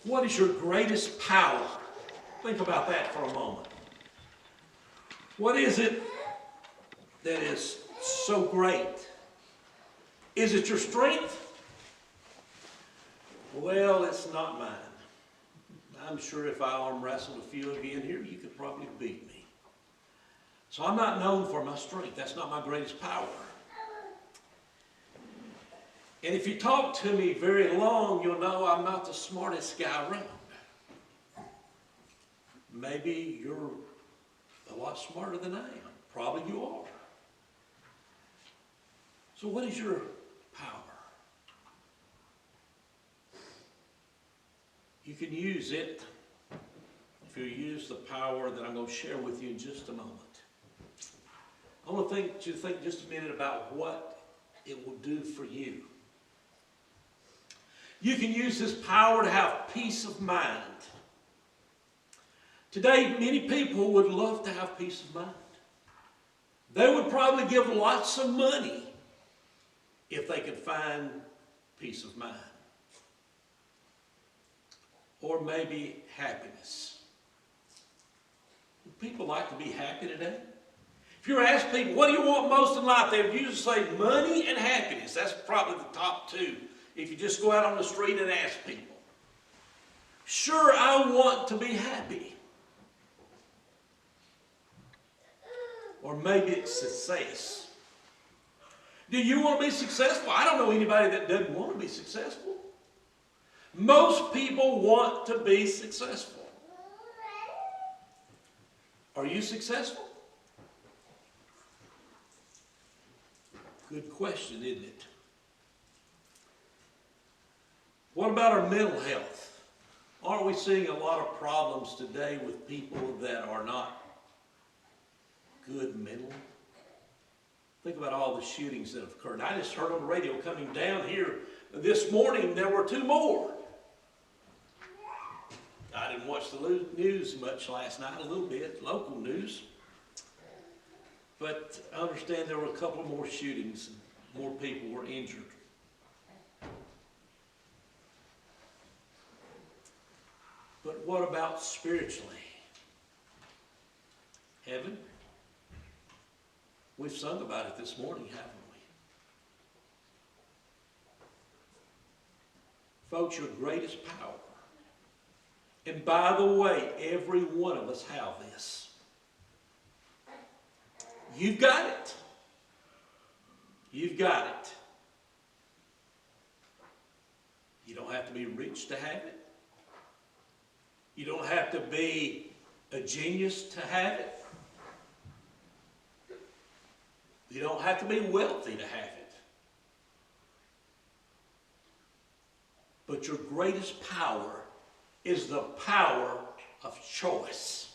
What is your greatest power? Think about that for a moment. What is it that is so great? Is it your strength? Well, it's not mine. I'm sure if I arm wrestled a few of you in here, you could probably beat me. So I'm not known for my strength. That's not my greatest power. And if you talk to me very long, you'll know I'm not the smartest guy around. Maybe you're a lot smarter than I am. Probably you are. So what is your power? You can use it if you use the power that I'm going to share with you in just a moment. I want to think just a minute about what it will do for you. You can use this power to have peace of mind. Today, many people would love to have peace of mind. They would probably give lots of money if they could find peace of mind. Or maybe happiness. People like to be happy today. If you ask people, what do you want most in life? They would usually say money and happiness. That's probably the top two. If you just go out on the street and ask people. Sure, I want to be happy. Or maybe it's success. Do you want to be successful? I don't know anybody that doesn't want to be successful. Most people want to be successful. Are you successful? Good question, isn't it? What about our mental health? Aren't we seeing a lot of problems today with people that are not good mentally? Think about all the shootings that have occurred. I just heard on the radio coming down here this morning there were 2 more. I didn't watch the news much last night, a little bit, local news. But I understand there were a couple more shootings and more people were injured. But what about spiritually? Heaven? We've sung about it this morning, haven't we? Folks, your greatest power. And by the way, every one of us have this. You've got it. You've got it. You don't have to be rich to have it. You don't have to be a genius to have it. You don't have to be wealthy to have it. But your greatest power is the power of choice.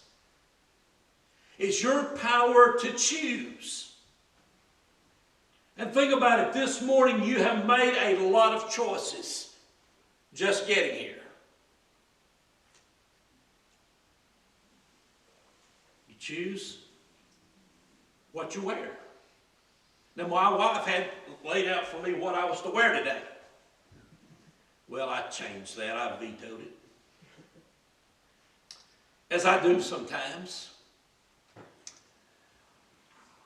It's your power to choose. And think about it, this morning you have made a lot of choices just getting here. You choose what you wear. Now my wife had laid out for me what I was to wear today. Well, I changed that. I vetoed it. As I do sometimes.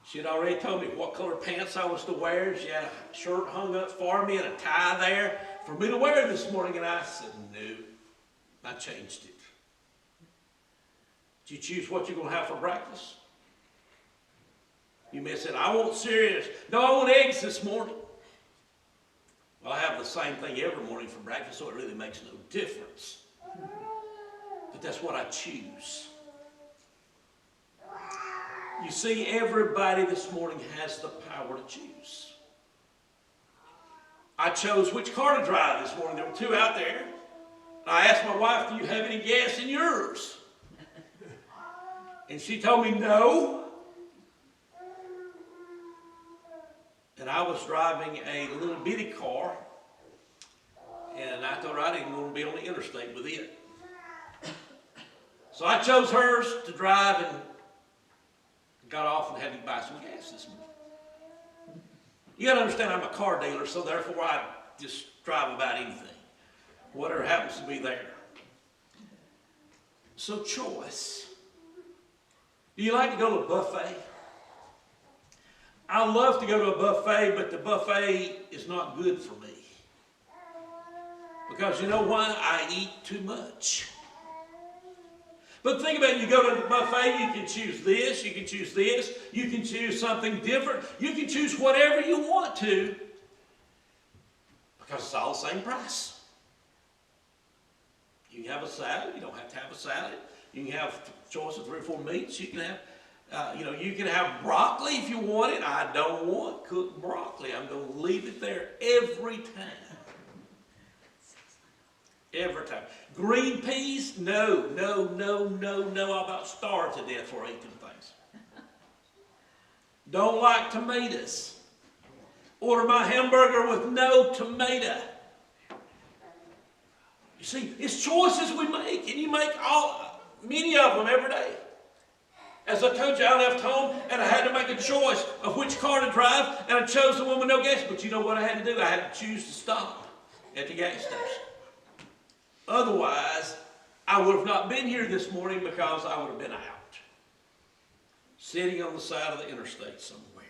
She had already told me what color pants I was to wear. She had a shirt hung up for me and a tie there for me to wear this morning. And I said, no. I changed it. Did you choose what you're going to have for breakfast? You may have said, I want cereal. No, I want eggs this morning. Well, I have the same thing every morning for breakfast, so it really makes no difference. But that's what I choose. You see, everybody this morning has the power to choose. I chose which car to drive this morning. There were 2 out there. I asked my wife, do you have any gas in yours? And she told me no. And I was driving a little bitty car. And I told her I didn't want to be on the interstate with it. So I chose hers to drive and got off and had to buy some gas this morning. You got to understand I'm a car dealer, so therefore I just drive about anything. Whatever happens to be there. So choice. Do you like to go to a buffet? I love to go to a buffet, but the buffet is not good for me. Because you know why? I eat too much. But think about it, you go to the buffet, you can choose this, you can choose this, you can choose something different, you can choose whatever you want to, because it's all the same price. You can have a salad, you don't have to have a salad. You can have a choice of 3 or 4 meats. You can have, you can have broccoli if you want it. I don't want cooked broccoli. I'm going to leave it there every time. Every time. Green peas? No. I'm about starved to death for eating things. Don't like tomatoes. Order my hamburger with no tomato. You see, it's choices we make, and you make many of them every day. As I told you, I left home, and I had to make a choice of which car to drive, and I chose the one with no gas. But you know what I had to do? I had to choose to stop at the gas station. Otherwise, I would have not been here this morning because I would have been out, sitting on the side of the interstate somewhere.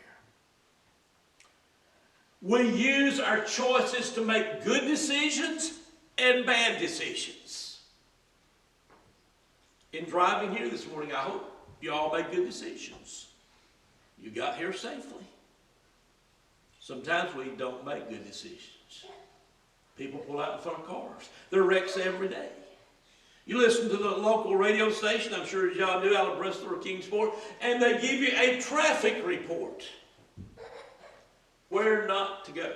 We use our choices to make good decisions and bad decisions. In driving here this morning, I hope you all made good decisions. You got here safely. Sometimes we don't make good decisions. People pull out in front of cars. There are wrecks every day. You listen to the local radio station, I'm sure as y'all do, out of Bristol or Kingsport, and they give you a traffic report. Where not to go.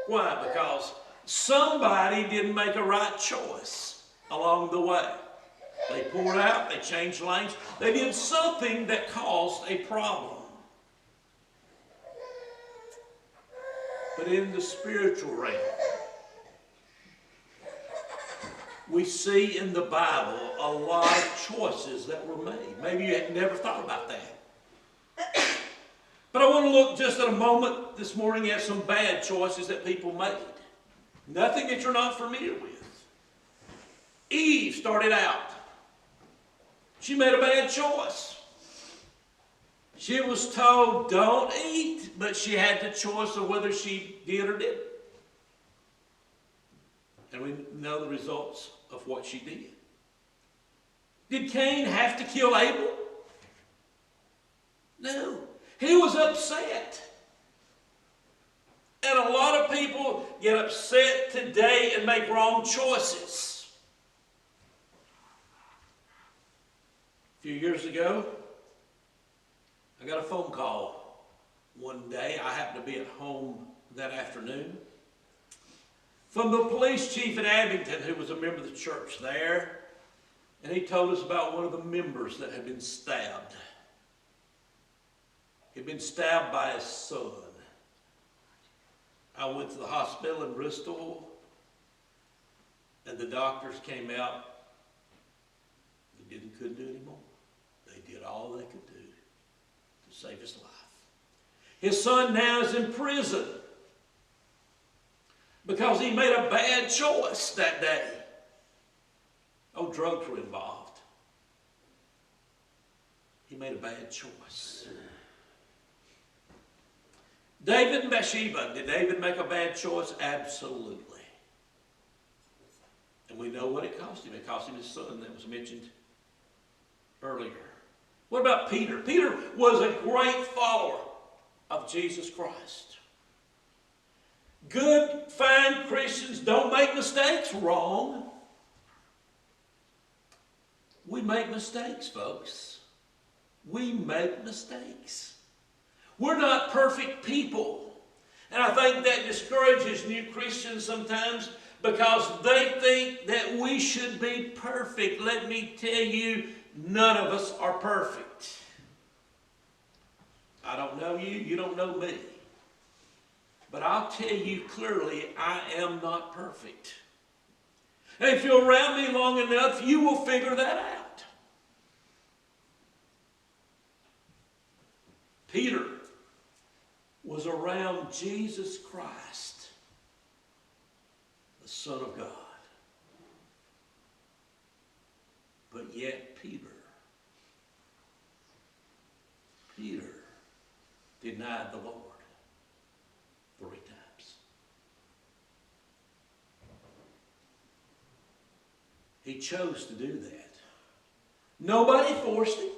Why? Because somebody didn't make a right choice along the way. They pulled out, they changed lanes, they did something that caused a problem. But in the spiritual realm, we see in the Bible a lot of choices that were made. Maybe you had never thought about that. But I want to look just in a moment this morning at some bad choices that people made. Nothing that you're not familiar with. Eve started out. She made a bad choice. She was told, don't eat, but she had the choice of whether she did or didn't. And we know the results of what she did. Did Cain have to kill Abel? No. He was upset. And a lot of people get upset today and make wrong choices. A few years ago, I got a phone call one day. I happened to be at home that afternoon from the police chief in Abington, who was a member of the church there. And he told us about one of the members that had been stabbed. He'd been stabbed by his son. I went to the hospital in Bristol, and the doctors came out. They couldn't do anymore. They did all they could do to save his life. His son now is in prison because he made a bad choice that day. Oh, drugs were involved. He made a bad choice. David and Bathsheba, did David make a bad choice? Absolutely. And we know what it cost him. It cost him his son that was mentioned earlier. What about Peter? Peter was a great follower of Jesus Christ. Good, fine Christians don't make mistakes. Wrong. We make mistakes, folks. We make mistakes. We're not perfect people. And I think that discourages new Christians sometimes because they think that we should be perfect. Let me tell you, none of us are perfect. I don't know you, you don't know me. But I'll tell you clearly, I am not perfect. And if you're around me long enough, you will figure that out. Peter was around Jesus Christ, the Son of God. But yet Peter denied the Lord 3 times. He chose to do that. Nobody forced him.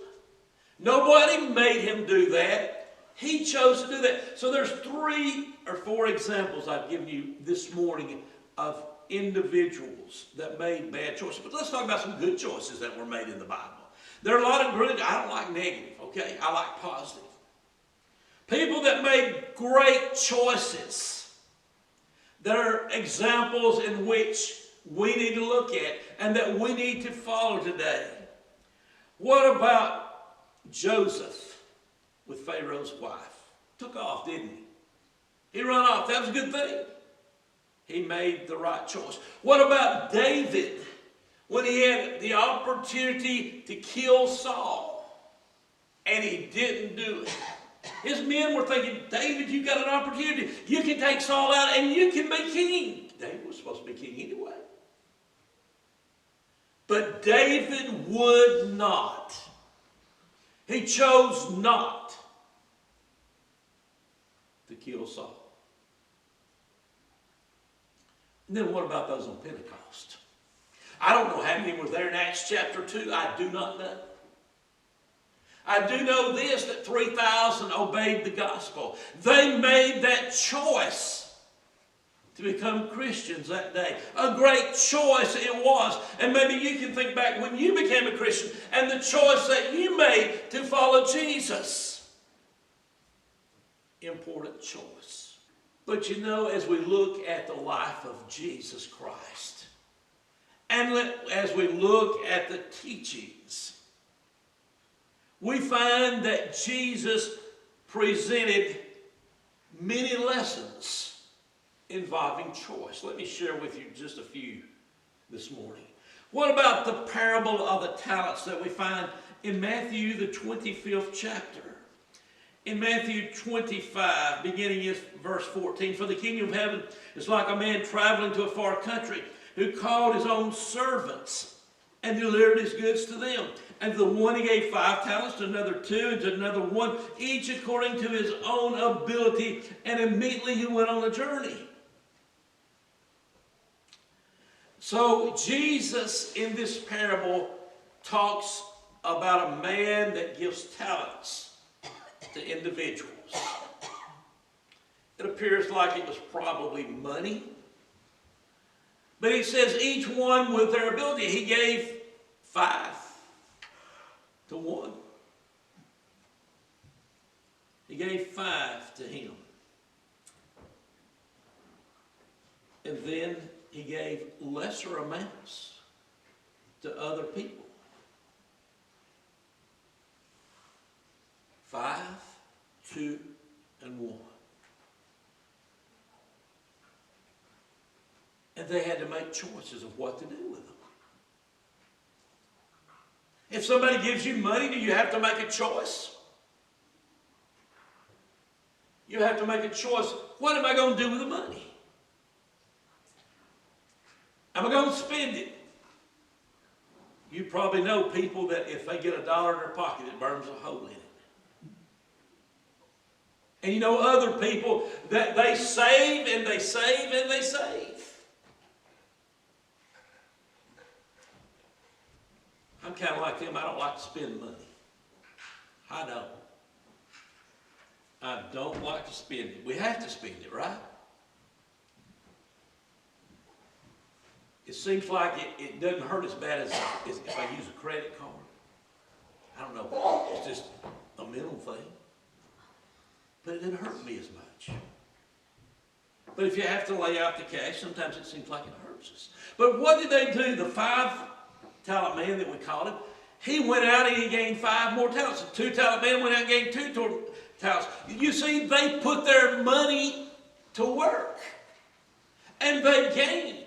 Nobody made him do that. He chose to do that. So there's 3 or 4 examples I've given you this morning of individuals that made bad choices. But let's talk about some good choices that were made in the Bible. There are a lot of good. I don't like negative, okay? I like positive. People that made great choices. There are examples in which we need to look at and that we need to follow today. What about Joseph with Pharaoh's wife? Took off, didn't he? He ran off. That was a good thing. He made the right choice. What about David when he had the opportunity to kill Saul and he didn't do it? His men were thinking, David, you've got an opportunity. You can take Saul out and you can be king. David was supposed to be king anyway. But David would not. He chose not to kill Saul. And then what about those on Pentecost? I don't know how many were there in Acts chapter 2. I do not know. I do know this, that 3,000 obeyed the gospel. They made that choice to become Christians that day. A great choice it was. And maybe you can think back when you became a Christian and the choice that you made to follow Jesus. Important choice. But you know, as we look at the life of Jesus Christ, and as we look at the teachings, we find that Jesus presented many lessons involving choice. Let me share with you just a few this morning. What about the parable of the talents that we find in Matthew, the 25th chapter? In Matthew 25, beginning in verse 14, for the kingdom of heaven is like a man traveling to a far country who called his own servants and delivered his goods to them. And to the one he gave 5 talents, to another 2, and to another 1, each according to his own ability. And immediately he went on a journey. So Jesus in this parable talks about a man that gives talents to individuals. It appears like it was probably money. But he says each one with their ability. He gave 5 to 1. He gave 5 to him. And then he gave lesser amounts to other people. 5, 2, and 1. And they had to make choices of what to do with them. If somebody gives you money, do you have to make a choice? You have to make a choice. What am I going to do with the money? Am I going to spend it? You probably know people that if they get $1 in their pocket, it burns a hole in it. And you know other people that they save and they save and they save. I'm kind of like them. I don't like to spend money. I don't. I don't like to spend it. We have to spend it, right? It seems like it doesn't hurt as bad as if I use a credit card. I don't know. It's just a mental thing. But it didn't hurt me as much. But if you have to lay out the cash, sometimes it seems like it hurts us. But what did they do? The 5-talent man that we called him, he went out and he gained 5 more talents. The 2-talent man went out and gained 2 talents. You see, they put their money to work. And they gained.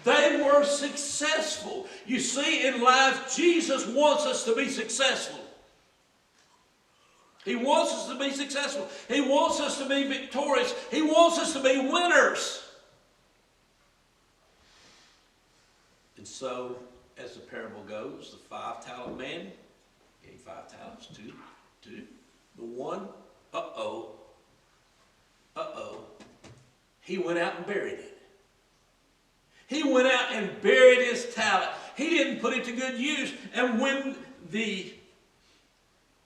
They were successful. You see, in life, Jesus wants us to be successful. He wants us to be successful. He wants us to be victorious. He wants us to be winners. And so as the parable goes, the 5-talent man gave 5 talents, two. The one, he went out and buried it. He went out and buried his talent. He didn't put it to good use. And when the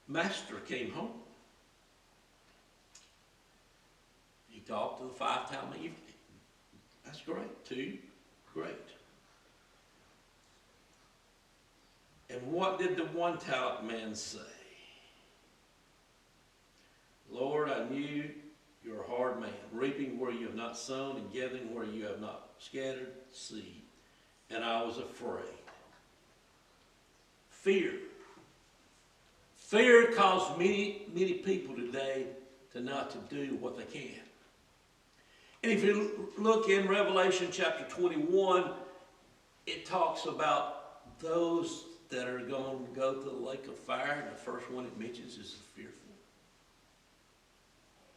master came home, he talked to the 5-talent man. That's great. 2, great. And what did the 1-talent man say? Lord, I knew you're a hard man, reaping where you have not sown and gathering where you have not scattered seed. And I was afraid. Fear. Fear caused many people today to not to do what they can. And if you look in Revelation chapter 21, it talks about those that are going to go to the lake of fire. And the first one it mentions is the fearful.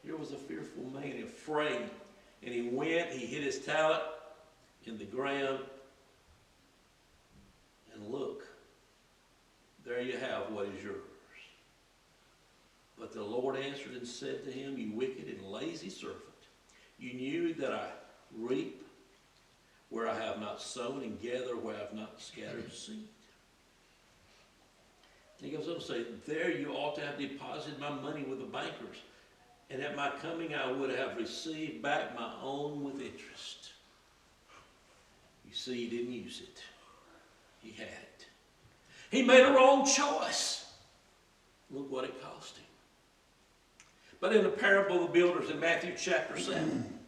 Here was a fearful man, afraid. And he went, he hid his talent in the ground. And look, there you have what is yours. But the Lord answered and said to him, you wicked and lazy servant, you knew that I reap where I have not sown and gather where I have not scattered seed. And he goes on to say, there you ought to have deposited my money with the bankers, and at my coming I would have received back my own with interest. You see, he didn't use it. He had it. He made a wrong choice. Look what it cost him. But in the parable of the builders in Matthew chapter 7,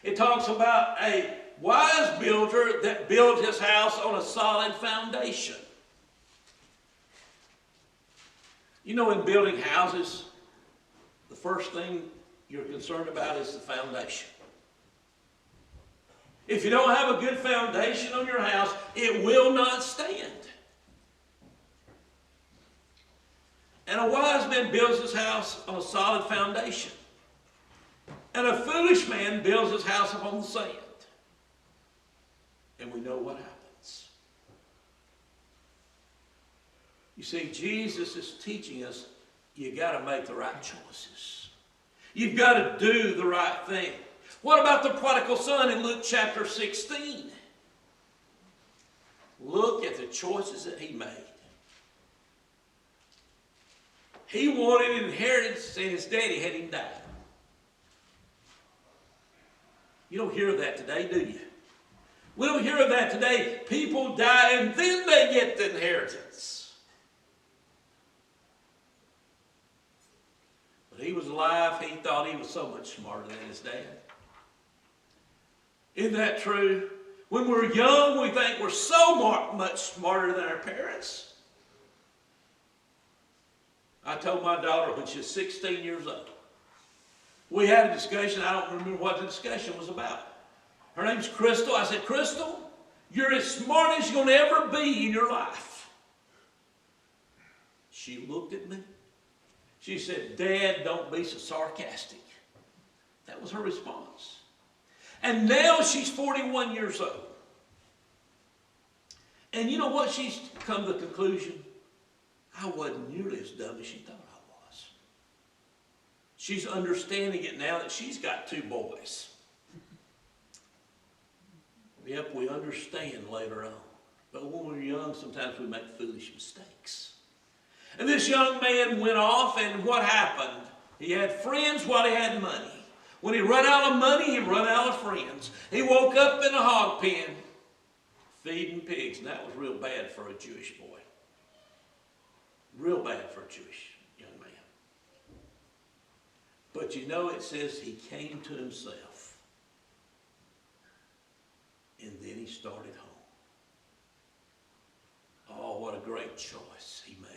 it talks about a wise builder that built his house on a solid foundation. You know, in building houses, the first thing you're concerned about is the foundation. If you don't have a good foundation on your house, it will not stand. And a wise man builds his house on a solid foundation. And a foolish man builds his house upon the sand. And we know what happens. You see, Jesus is teaching us you got to make the right choices. You've got to do the right thing. What about the prodigal son in Luke chapter 16? Look at the choices that he made. He wanted an inheritance and his daddy had him die. You don't hear that today, do you? We don't hear that today. People die and then they get the inheritance. But he was alive. He thought he was so much smarter than his dad. Isn't that true? When we're young, we think we're so much smarter than our parents. I told my daughter when she was 16 years old, we had a discussion. I don't remember what the discussion was about. Her name's Crystal. I said, Crystal, you're as smart as you're going to ever be in your life. She looked at me. She said, Dad, don't be so sarcastic. That was her response. And now she's 41 years old. And you know what? She's come to the conclusion, I wasn't nearly as dumb as she thought I was. She's understanding it now that she's got 2 boys. Yep, we understand later on. But when we're young, sometimes we make foolish mistakes. And this young man went off, and what happened? He had friends while he had money. When he run out of money, he run out of friends. He woke up in a hog pen feeding pigs, and that was real bad for a Jewish boy. Real bad for a Jewish young man. But you know, it says he came to himself. And then he started home. Oh, what a great choice he made.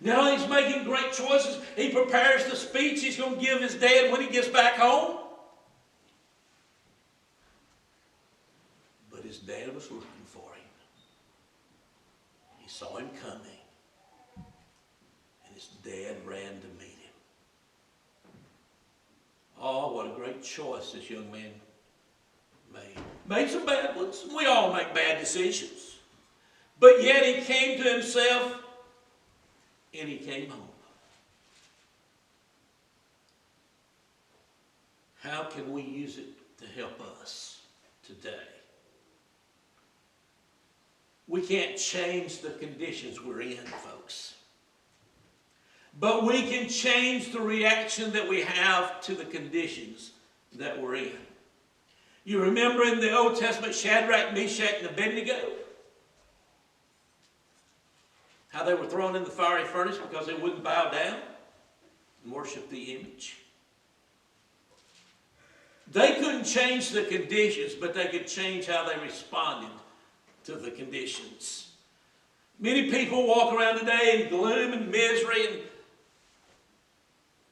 Now he's making great choices. He prepares the speech he's going to give his dad when he gets back home. But his dad was looking for him. He saw him coming. And his dad ran to meet him. Oh, what a great choice this young man made. Made some bad ones. We all make bad decisions. But yet he came to himself and he came home. How can we use it to help us today? We can't change the conditions we're in, folks. But we can change the reaction that we have to the conditions that we're in. You remember in the Old Testament, Shadrach, Meshach, and Abednego? How they were thrown in the fiery furnace because they wouldn't bow down and worship the image. They couldn't change the conditions, but they could change how they responded to the conditions. Many people walk around today in gloom and misery. And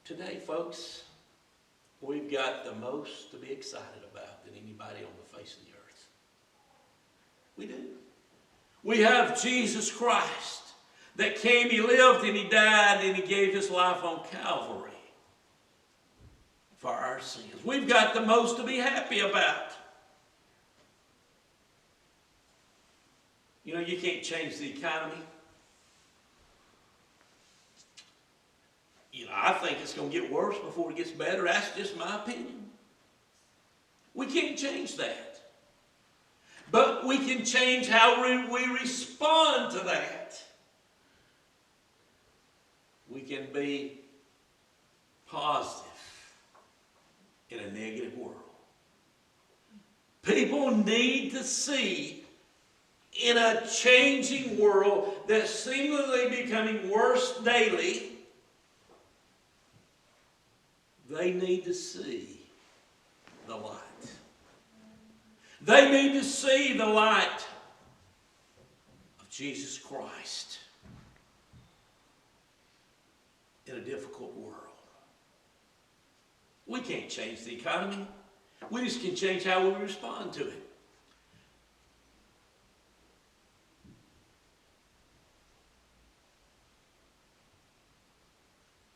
today, folks, we've got the most to be excited about than anybody on the face of the earth. We do. We have Jesus Christ that came, he lived, and he died, and he gave his life on Calvary for our sins. We've got the most to be happy about. You know, you can't change the economy. You know, I think it's going to get worse before it gets better. That's just my opinion. We can't change that. But we can change how we respond to that. We can be positive in a negative world. People need to see in a changing world that's seemingly becoming worse daily, they need to see the light. They need to see the light of Jesus Christ in a difficult world. We can't change the economy. We just can change how we respond to it.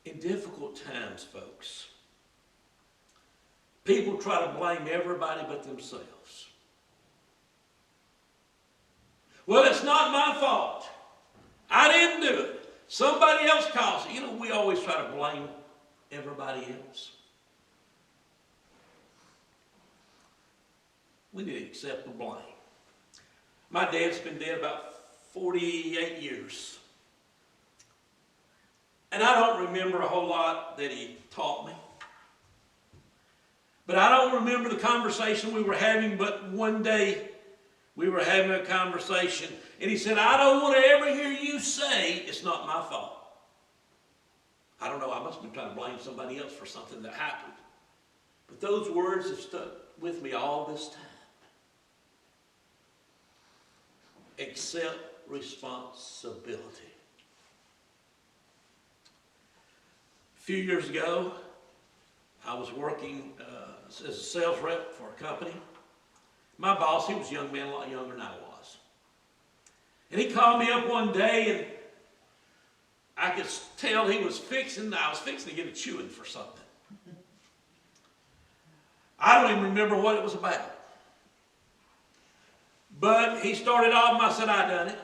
In difficult times, folks, people try to blame everybody but themselves. Well, it's not my fault. I didn't do it. Somebody else caused it. You know, we always try to blame everybody else. We need to accept the blame. My dad's been dead about 48 years. And I don't remember a whole lot that he taught me. But I don't remember the conversation we were having, but one day we were having a conversation, and he said, I don't want to ever hear you say it's not my fault. I don't know, I must have been trying to blame somebody else for something that happened. But those words have stuck with me all this time. Accept responsibility. A few years ago, I was working as a sales rep for a company. My boss, he was a young man, a lot younger than I was. And he called me up one day, and I could tell I was fixing to get a chewing for something. I don't even remember what it was about. But he started off, and I said, I done it.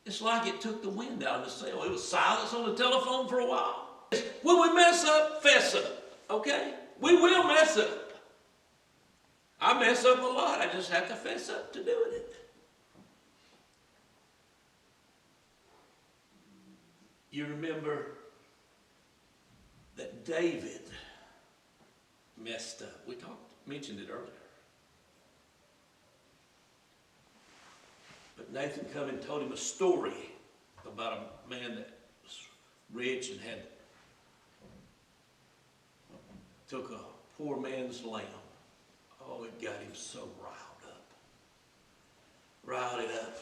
It's like it took the wind out of the sail. It was silence on the telephone for a while. When we mess up, fess up. Okay? We will mess up. I mess up a lot. I just have to fess up to doing it. You remember that David messed up. We mentioned it earlier. But Nathan come and told him a story about a man that was rich and took a poor man's lamb. Oh, it got him so riled it up.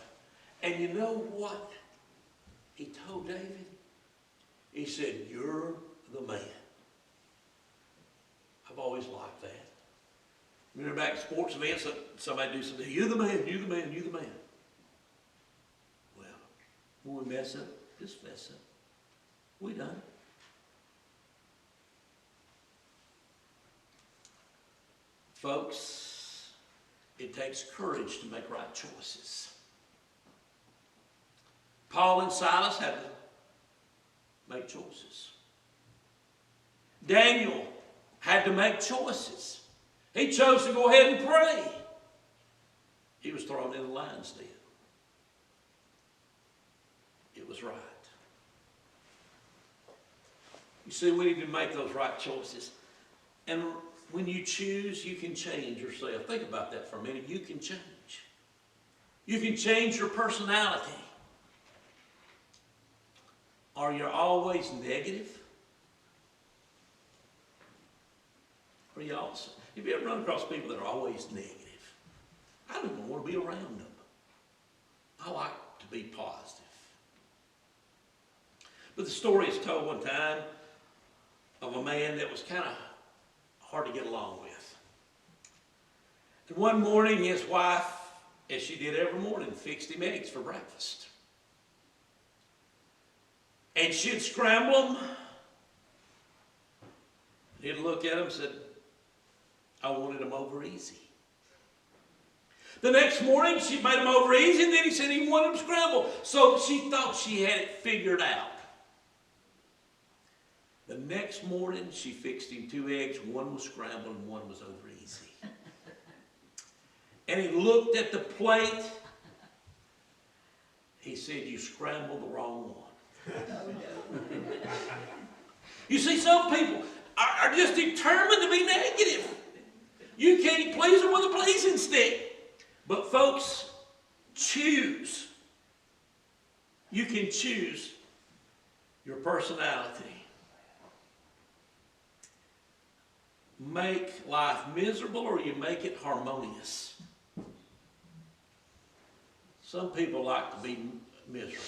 And you know what he told David? He said, you're the man. I've always liked that. Remember back at sports events, somebody do something, you're the man, you're the man, you're the man. Well, when we mess up, just mess up. We done. Folks, it takes courage to make right choices. Paul and Silas had to make choices. Daniel had to make choices. He chose to go ahead and pray. He was thrown in the lion's den. It was right. You see, we need to make those right choices. And when you choose, you can change yourself. Think about that for a minute. You can change. You can change your personality. Are you always negative? Are you also? Have you ever run across people that are always negative? I don't even want to be around them. I like to be positive. But the story is told one time of a man that was kind of hard to get along with. And one morning his wife, as she did every morning, fixed him eggs for breakfast. And she'd scramble them. He'd look at them and said, I wanted them over easy. The next morning she made them over easy, and then he said he wanted them scrambled. So she thought she had it figured out. The next morning she fixed him 2 eggs. One was scrambled and one was over easy. And he looked at the plate. He said, you scrambled the wrong one. You see, some people are just determined to be negative. You can't please them with a pleasing stick. But folks, choose. You can choose your personality. Make life miserable, or you make it harmonious. Some people like to be miserable.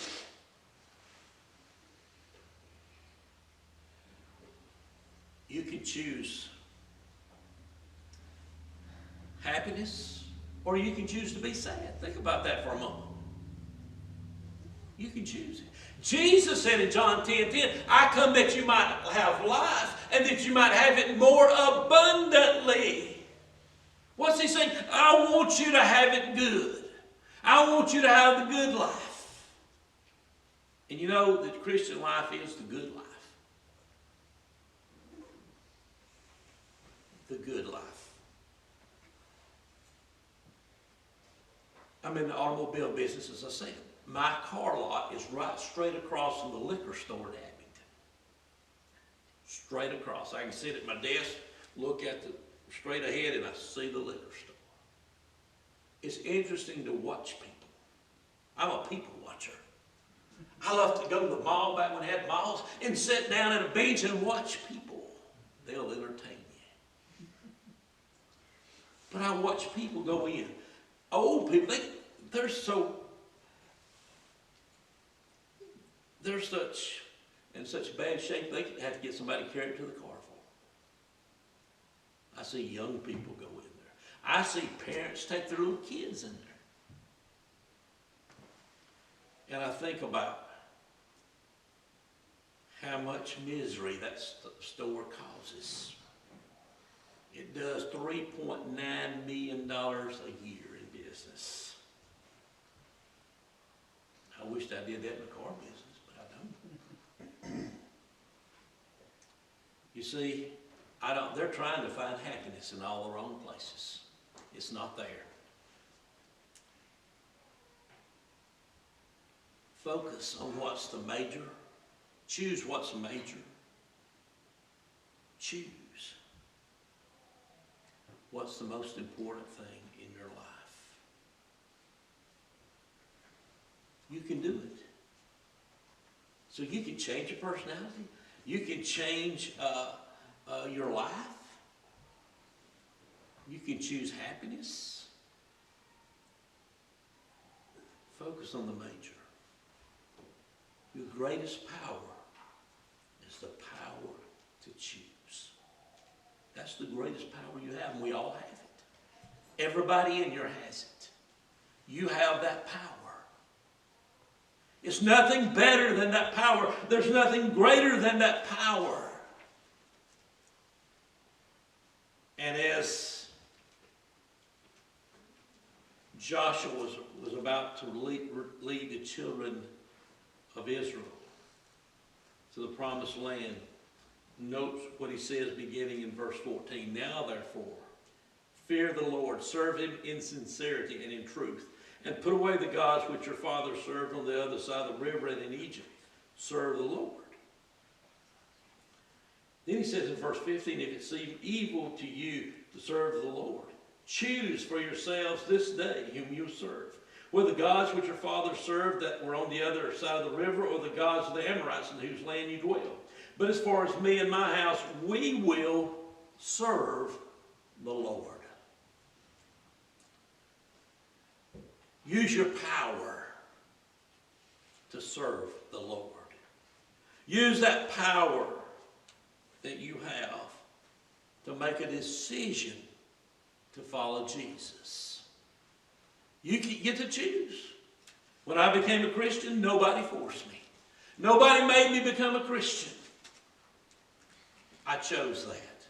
You can choose happiness, or you can choose to be sad. Think about that for a moment. You can choose it. Jesus said in John 10:10, I come that you might have life, and that you might have it more abundantly. What's he saying? I want you to have it good. I want you to have the good life. And you know that Christian life is the good life. The good life. I'm in the automobile business, as I said. My car lot is right straight across from the liquor store in Abington. Straight across. I can sit at my desk, look at the straight ahead, and I see the liquor store. It's interesting to watch people. I'm a people watcher. I love to go to the mall back when I had malls and sit down at a bench and watch people. They'll entertain you. But I watch people go in. Old people, they're in such bad shape, they have to get somebody to carry it to the car for them. I see young people go in there. I see parents take their little kids in there. And I think about how much misery that store causes. It does $3.9 million a year in business. I wish I did that in the car business, but I don't. You see, they're trying to find happiness in all the wrong places. It's not there. Focus on what's the major. Choose what's major. Choose what's the most important thing in your life. You can do it. So you can change your personality. You can change your life. You can choose happiness. Focus on the major. Your greatest power is the power to choose. That's the greatest power you have, and we all have it. Everybody in here has it. You have that power. It's nothing better than that power. There's nothing greater than that power. And as Joshua was about to lead the children of Israel to the promised land. Note what he says beginning in verse 14. Now therefore, fear the Lord, serve him in sincerity and in truth, and put away the gods which your fathers served on the other side of the river and in Egypt. Serve the Lord. Then he says in verse 15, if it seem evil to you to serve the Lord, choose for yourselves this day whom you serve, whether the gods which your fathers served that were on the other side of the river, or the gods of the Amorites in whose land you dwell. But as far as me and my house, we will serve the Lord. Use your power to serve the Lord. Use that power that you have to make a decision to follow Jesus. You get to choose. When I became a Christian, nobody forced me. Nobody made me become a Christian. I chose that.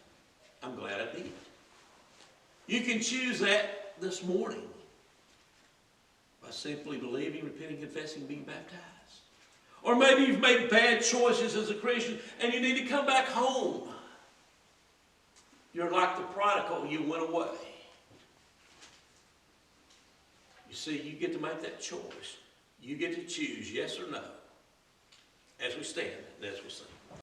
I'm glad I did. You can choose that this morning by simply believing, repenting, confessing, being baptized. Or maybe you've made bad choices as a Christian and you need to come back home. You're like the prodigal, you went away. You see, you get to make that choice. You get to choose yes or no as we stand and as we sing.